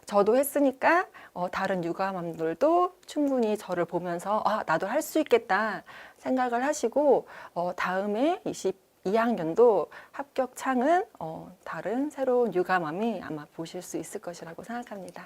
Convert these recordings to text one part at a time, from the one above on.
저도 했으니까 다른 육아맘들도 충분히 저를 보면서 나도 할 수 있겠다 생각을 하시고 다음에 22학년도 합격 창은 다른 새로운 육아맘이 아마 보실 수 있을 것이라고 생각합니다.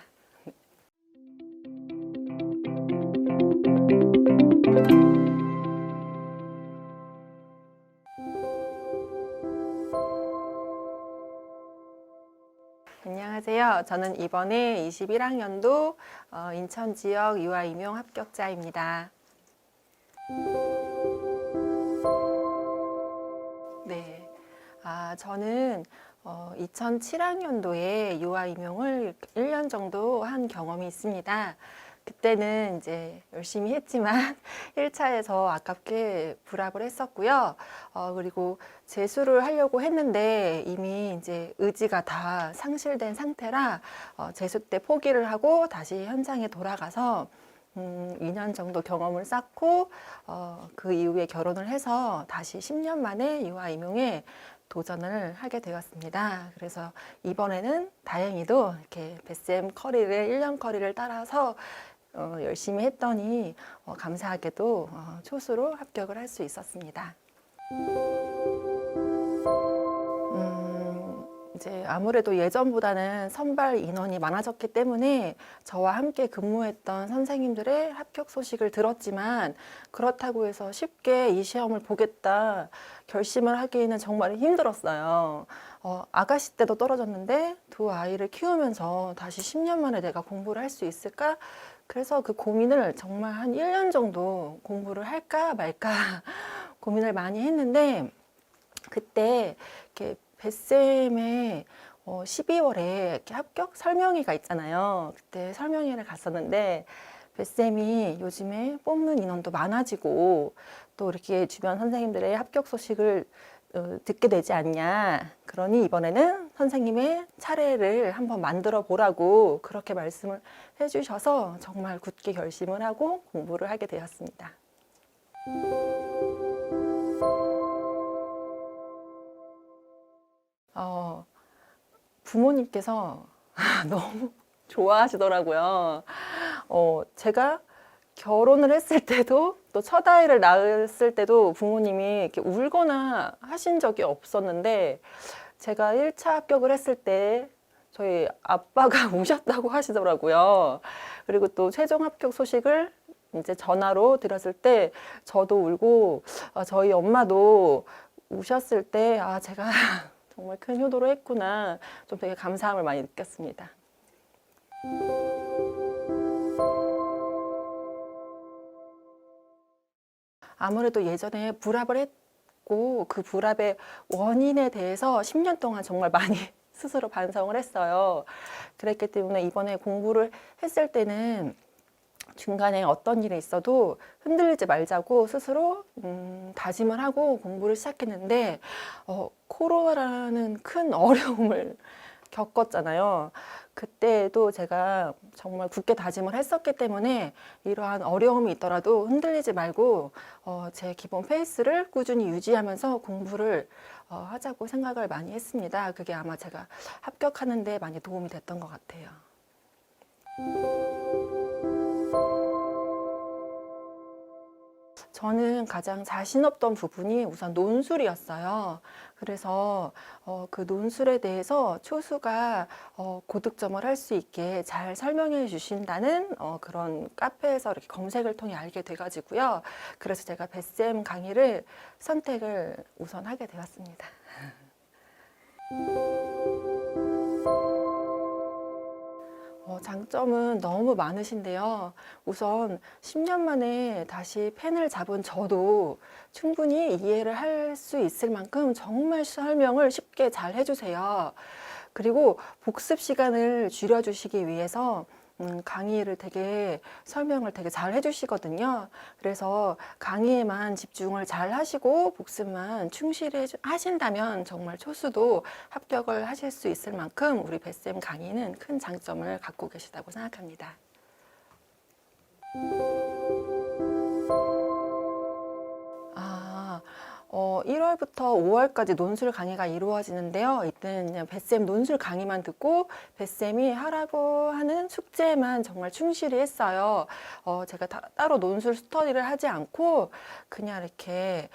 안녕하세요. 저는 이번에 21학년도 인천 지역 유아 임용 합격자입니다. 네, 저는 2007학년도에 유아 임용을 1년 정도 한 경험이 있습니다. 그때는 이제 열심히 했지만 1차에서 아깝게 불합을 했었고요. 그리고 재수를 하려고 했는데 이미 이제 의지가 다 상실된 상태라 재수 때 포기를 하고 다시 현장에 돌아가서 2년 정도 경험을 쌓고 그 이후에 결혼을 해서 다시 10년 만에 유아 임용에 도전을 하게 되었습니다. 그래서 이번에는 다행히도 이렇게 뱃샘 커리를 1년 커리를 따라서 열심히 했더니 감사하게도 초수로 합격을 할 수 있었습니다. 이제 아무래도 예전보다는 선발 인원이 많아졌기 때문에 저와 함께 근무했던 선생님들의 합격 소식을 들었지만 그렇다고 해서 쉽게 이 시험을 보겠다 결심을 하기에는 정말 힘들었어요. 아가씨 때도 떨어졌는데 두 아이를 키우면서 다시 10년 만에 내가 공부를 할 수 있을까? 그래서 그 고민을 정말 한 1년 정도 공부를 할까 말까 고민을 많이 했는데 그때 이렇게 뱃샘에 12월에 이렇게 합격 설명회가 있잖아요. 그때 설명회를 갔었는데 뱃샘이 요즘에 뽑는 인원도 많아지고 또 이렇게 주변 선생님들의 합격 소식을 듣게 되지 않냐. 그러니 이번에는 선생님의 차례를 한번 만들어 보라고 그렇게 말씀을 해주셔서 정말 굳게 결심을 하고 공부를 하게 되었습니다. 부모님께서 너무 좋아하시더라고요. 제가 결혼을 했을 때도 또 첫 아이를 낳았을 때도 부모님이 이렇게 울거나 하신 적이 없었는데 제가 1차 합격을 했을 때 저희 아빠가 우셨다고 하시더라고요. 그리고 또 최종 합격 소식을 이제 전화로 들었을 때 저도 울고 저희 엄마도 우셨을 때 제가 정말 큰 효도를 했구나 좀 되게 감사함을 많이 느꼈습니다. 아무래도 예전에 불합을 했고 그 불합의 원인에 대해서 10년 동안 정말 많이 스스로 반성을 했어요. 그랬기 때문에 이번에 공부를 했을 때는 중간에 어떤 일이 있어도 흔들리지 말자고 스스로 다짐을 하고 공부를 시작했는데 코로나라는 큰 어려움을 겪었잖아요. 그때도 제가 정말 굳게 다짐을 했었기 때문에 이러한 어려움이 있더라도 흔들리지 말고 제 기본 페이스를 꾸준히 유지하면서 공부를 하자고 생각을 많이 했습니다. 그게 아마 제가 합격하는 데 많이 도움이 됐던 것 같아요. 저는 가장 자신 없던 부분이 우선 논술이었어요. 그래서 그 논술에 대해서 초수가 고득점을 할 수 있게 잘 설명해 주신다는 그런 카페에서 이렇게 검색을 통해 알게 돼가지고요. 그래서 제가 뱃샘 강의를 선택을 우선 하게 되었습니다. 장점은 너무 많으신데요. 우선 10년 만에 다시 펜을 잡은 저도 충분히 이해를 할 수 있을 만큼 정말 설명을 쉽게 잘 해주세요. 그리고 복습 시간을 줄여주시기 위해서 강의를 설명을 되게 잘 해주시거든요. 그래서 강의에만 집중을 잘 하시고 복습만 충실히 하신다면 정말 초수도 합격을 하실 수 있을 만큼 우리 뱃샘 강의는 큰 장점을 갖고 계시다고 생각합니다. 1월부터 5월까지 논술 강의가 이루어지는데요. 이때는 그냥 뱃쌤 논술 강의만 듣고 뱃쌤이 하라고 하는 숙제만 정말 충실히 했어요. 제가 따로 논술 스터디를 하지 않고 그냥 이렇게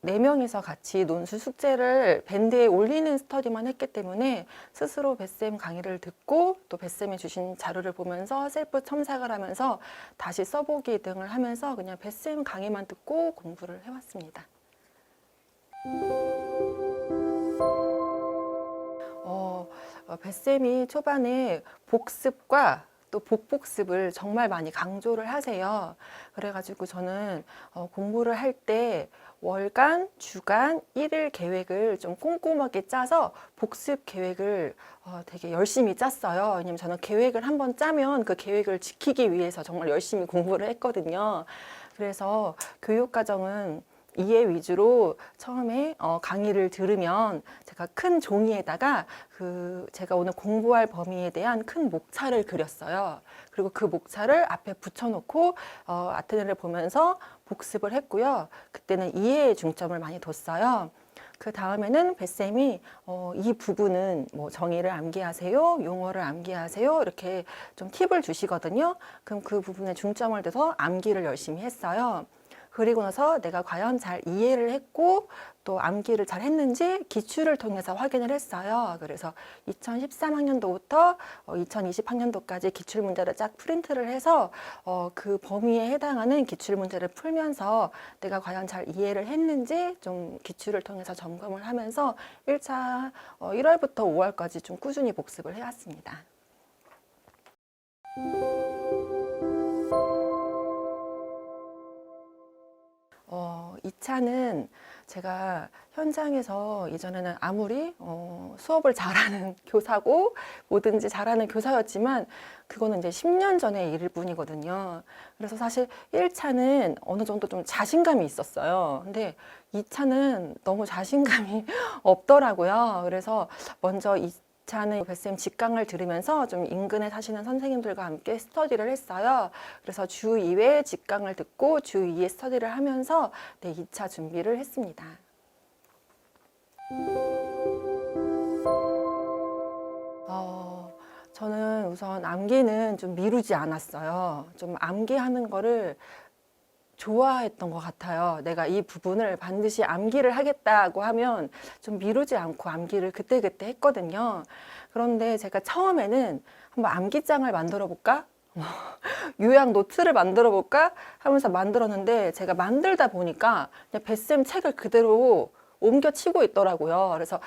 4명이서 같이 논술 숙제를 밴드에 올리는 스터디만 했기 때문에 스스로 뱃쌤 강의를 듣고 또 뱃쌤이 주신 자료를 보면서 셀프 첨삭을 하면서 다시 써보기 등을 하면서 그냥 뱃쌤 강의만 듣고 공부를 해왔습니다. 뱃쌤이 초반에 복습과 또 복복습을 정말 많이 강조를 하세요. 그래가지고 저는 공부를 할 때 월간, 주간, 일일 계획을 좀 꼼꼼하게 짜서 복습 계획을 되게 열심히 짰어요. 왜냐면 저는 계획을 한번 짜면 그 계획을 지키기 위해서 정말 열심히 공부를 했거든요. 그래서 교육과정은 이해 위주로 처음에 강의를 들으면 제가 큰 종이에다가 제가 오늘 공부할 범위에 대한 큰 목차를 그렸어요. 그리고 그 목차를 앞에 붙여놓고 아테네를 보면서 복습을 했고요. 그때는 이해에 중점을 많이 뒀어요. 그 다음에는 뱃쌤이 이 부분은 뭐 정의를 암기하세요, 용어를 암기하세요 이렇게 좀 팁을 주시거든요. 그럼 그 부분에 중점을 둬서 암기를 열심히 했어요. 그리고 나서 내가 과연 잘 이해를 했고 또 암기를 잘 했는지 기출을 통해서 확인을 했어요. 그래서 2013학년도부터 2020학년도까지 기출 문제를 쫙 프린트를 해서 그 범위에 해당하는 기출 문제를 풀면서 내가 과연 잘 이해를 했는지 좀 기출을 통해서 점검을 하면서 1차 1월부터 5월까지 좀 꾸준히 복습을 해왔습니다. 2차는 제가 현장에서 예전에는 아무리 수업을 잘하는 교사고 뭐든지 잘하는 교사였지만 그거는 이제 10년 전의 일일 뿐이거든요. 그래서 사실 1차는 어느 정도 좀 자신감이 있었어요. 근데 2차는 너무 자신감이 없더라고요. 그래서 먼저 2차는 뱃쌤 직강을 들으면서 좀 인근에 사시는 선생님들과 함께 스터디를 했어요. 그래서 주 2회 직강을 듣고 주 2회 스터디를 하면서 2차 준비를 했습니다. 저는 우선 암기는 좀 미루지 않았어요. 좀 암기하는 거를 좋아했던 것 같아요. 내가 이 부분을 반드시 암기를 하겠다고 하면 좀 미루지 않고 암기를 그때그때 했거든요. 그런데 제가 처음에는 한번 암기장을 만들어 볼까? 요약 노트를 만들어 볼까? 하면서 만들었는데 제가 만들다 보니까 그냥 뱃쌤 책을 그대로 옮겨치고 있더라고요. 그래서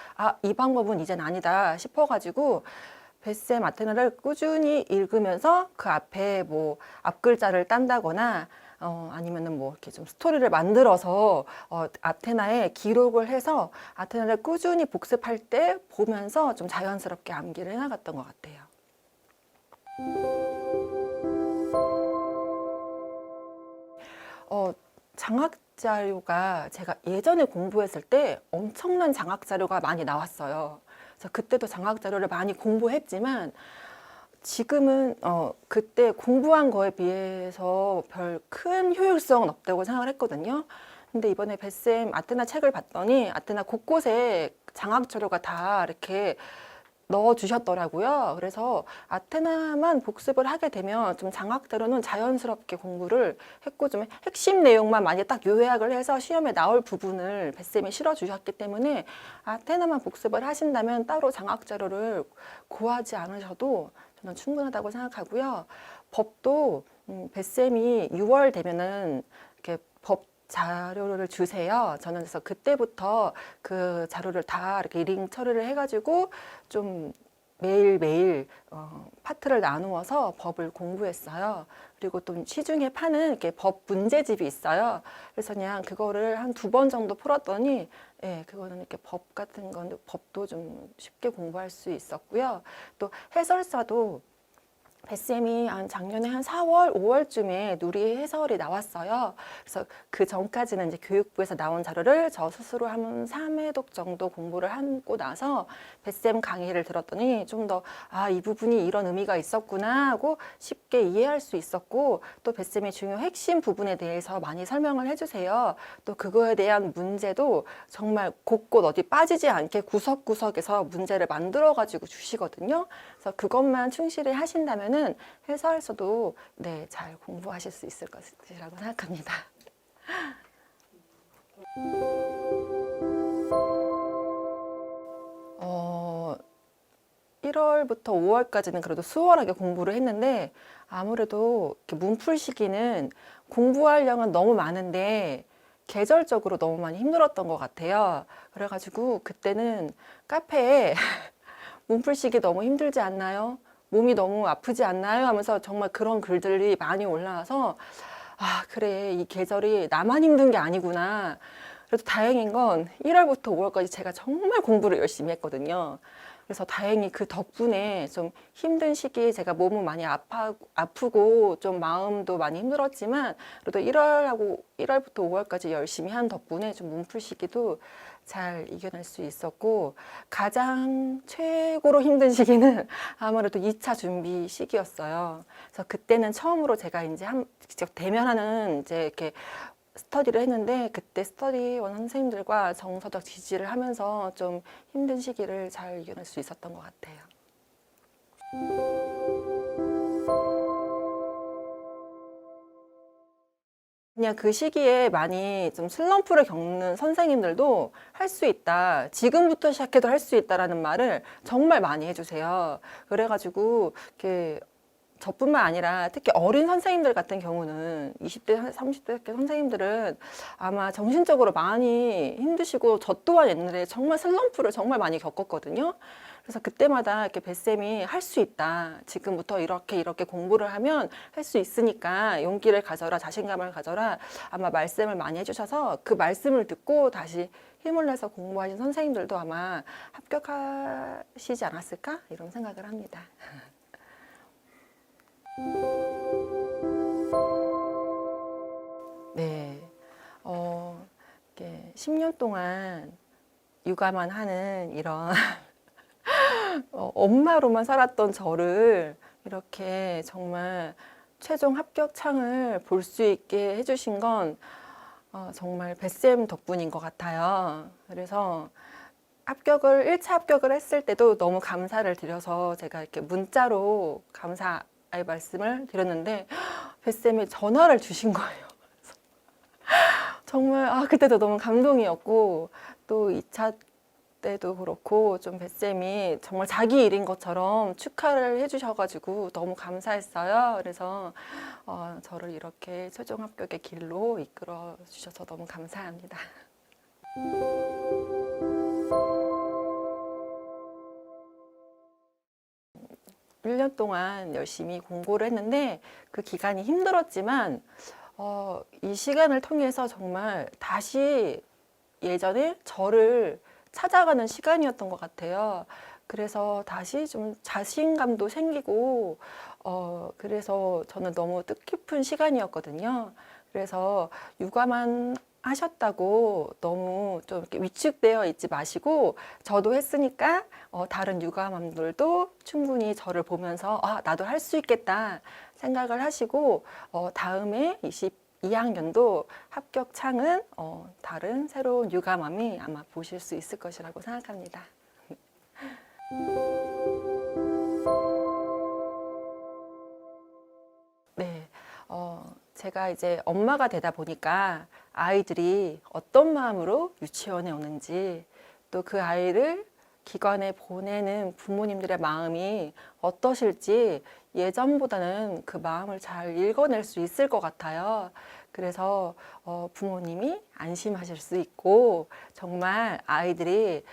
이 방법은 이젠 아니다 싶어가지고 뱃쌤 아테나를 꾸준히 읽으면서 그 앞에 뭐 앞글자를 딴다거나 아니면은 뭐 이렇게 좀 스토리를 만들어서 아테나에 기록을 해서 아테나를 꾸준히 복습할 때 보면서 좀 자연스럽게 암기를 해나갔던 것 같아요. 장학 자료가 제가 예전에 공부했을 때 엄청난 장학 자료가 많이 나왔어요. 그래서 그때도 장학 자료를 많이 공부했지만 지금은 그때 공부한 거에 비해서 별 큰 효율성은 없다고 생각을 했거든요. 근데 이번에 뱃쌤 아테나 책을 봤더니 아테나 곳곳에 장학 자료가 다 이렇게 넣어 주셨더라고요. 그래서 아테나만 복습을 하게 되면 좀 장학대로는 자연스럽게 공부를 했고 좀 핵심 내용만 많이 딱 요약을 해서 시험에 나올 부분을 뱃쌤이 실어 주셨기 때문에 아테나만 복습을 하신다면 따로 장학 자료를 구하지 않으셔도 저는 충분하다고 생각하고요. 법도 뱃쌤이 6월 되면은 이렇게 법 자료를 주세요. 저는 그래서 그때부터 그 자료를 다 이렇게 링 처리를 해가지고 좀 매일매일 파트를 나누어서 법을 공부했어요. 그리고 또 시중에 파는 이렇게 법 문제집이 있어요. 그래서 그냥 그거를 한 2번 정도 풀었더니 예, 그거는 이렇게 법 같은 건 법도 좀 쉽게 공부할 수 있었고요. 또 해설사도 뱃쌤이 작년에 한 4월, 5월쯤에 누리 해설이 나왔어요. 그래서 그 전까지는 이제 교육부에서 나온 자료를 저 스스로 한 3회독 정도 공부를 하고 나서 뱃쌤 강의를 들었더니 좀 더, 이 부분이 이런 의미가 있었구나 하고 쉽게 이해할 수 있었고, 또 뱃쌤이 중요 핵심 부분에 대해서 많이 설명을 해주세요. 또 그거에 대한 문제도 정말 곳곳 어디 빠지지 않게 구석구석에서 문제를 만들어가지고 주시거든요. 그래서 그것만 충실히 하신다면은 회사에서도 네, 잘 공부하실 수 있을 것이라고 생각합니다. 1월부터 5월까지는 그래도 수월하게 공부를 했는데 아무래도 이렇게 문풀 시기는 공부할 양은 너무 많은데 계절적으로 너무 많이 힘들었던 것 같아요. 그래가지고 그때는 카페에 문풀 시기 너무 힘들지 않나요? 몸이 너무 아프지 않나요? 하면서 정말 그런 글들이 많이 올라와서 그래, 이 계절이 나만 힘든 게 아니구나. 그래도 다행인 건 1월부터 5월까지 제가 정말 공부를 열심히 했거든요. 그래서 다행히 그 덕분에 좀 힘든 시기에 제가 몸은 많이 아프고 좀 마음도 많이 힘들었지만 그래도 1월부터 5월까지 열심히 한 덕분에 좀 몸풀 시기도 잘 이겨낼 수 있었고, 가장 최고로 힘든 시기는 아무래도 2차 준비 시기였어요. 그래서 그때는 처음으로 제가 이제 직접 대면하는 이제 이렇게 스터디를 했는데 그때 스터디원 선생님들과 정서적 지지를 하면서 좀 힘든 시기를 잘 이겨낼 수 있었던 것 같아요. 그냥 그 시기에 많이 좀 슬럼프를 겪는 선생님들도 할 수 있다. 지금부터 시작해도 할 수 있다라는 말을 정말 많이 해주세요. 그래가지고 이렇게 저뿐만 아니라 특히 어린 선생님들 같은 경우는 20대, 30대 선생님들은 아마 정신적으로 많이 힘드시고 저 또한 옛날에 정말 슬럼프를 정말 많이 겪었거든요. 그래서 그때마다 이렇게 뱃쌤이 할 수 있다. 지금부터 이렇게 공부를 하면 할 수 있으니까 용기를 가져라, 자신감을 가져라. 아마 말씀을 많이 해주셔서 그 말씀을 듣고 다시 힘을 내서 공부하신 선생님들도 아마 합격하시지 않았을까? 이런 생각을 합니다. 네, 이렇게 10년 동안 육아만 하는 이런 엄마로만 살았던 저를 이렇게 정말 최종 합격창을 볼 수 있게 해주신 건 정말 뱃쌤 덕분인 것 같아요. 그래서 1차 합격을 했을 때도 너무 감사를 드려서 제가 이렇게 문자로 감사의 말씀을 드렸는데 뱃쌤이 전화를 주신 거예요. 정말 그때도 너무 감동이었고, 또 2차 때도 그렇고 좀 뱃쌤이 정말 자기 일인 것처럼 축하를 해주셔가지고 너무 감사했어요. 그래서 저를 이렇게 최종 합격의 길로 이끌어 주셔서 너무 감사합니다. 1년 동안 열심히 공부를 했는데 그 기간이 힘들었지만 이 시간을 통해서 정말 다시 예전에 저를 찾아가는 시간이었던 것 같아요. 그래서 다시 좀 자신감도 생기고 그래서 저는 너무 뜻깊은 시간이었거든요. 그래서 육아만 하셨다고 너무 좀 이렇게 위축되어 있지 마시고, 저도 했으니까 다른 육아맘들도 충분히 저를 보면서 나도 할 수 있겠다 생각을 하시고 다음에 22학년도 합격창은 다른 새로운 육아맘이 아마 보실 수 있을 것이라고 생각합니다. 네, 제가 이제 엄마가 되다 보니까 아이들이 어떤 마음으로 유치원에 오는지, 또 그 아이를 기관에 보내는 부모님들의 마음이 어떠실지 예전보다는 그 마음을 잘 읽어낼 수 있을 것 같아요. 그래서 부모님이 안심하실 수 있고 정말 아이들이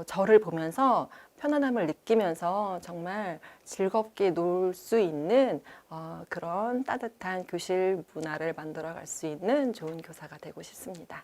저를 보면서 편안함을 느끼면서 정말 즐겁게 놀 수 있는 그런 따뜻한 교실 문화를 만들어 갈 수 있는 좋은 교사가 되고 싶습니다.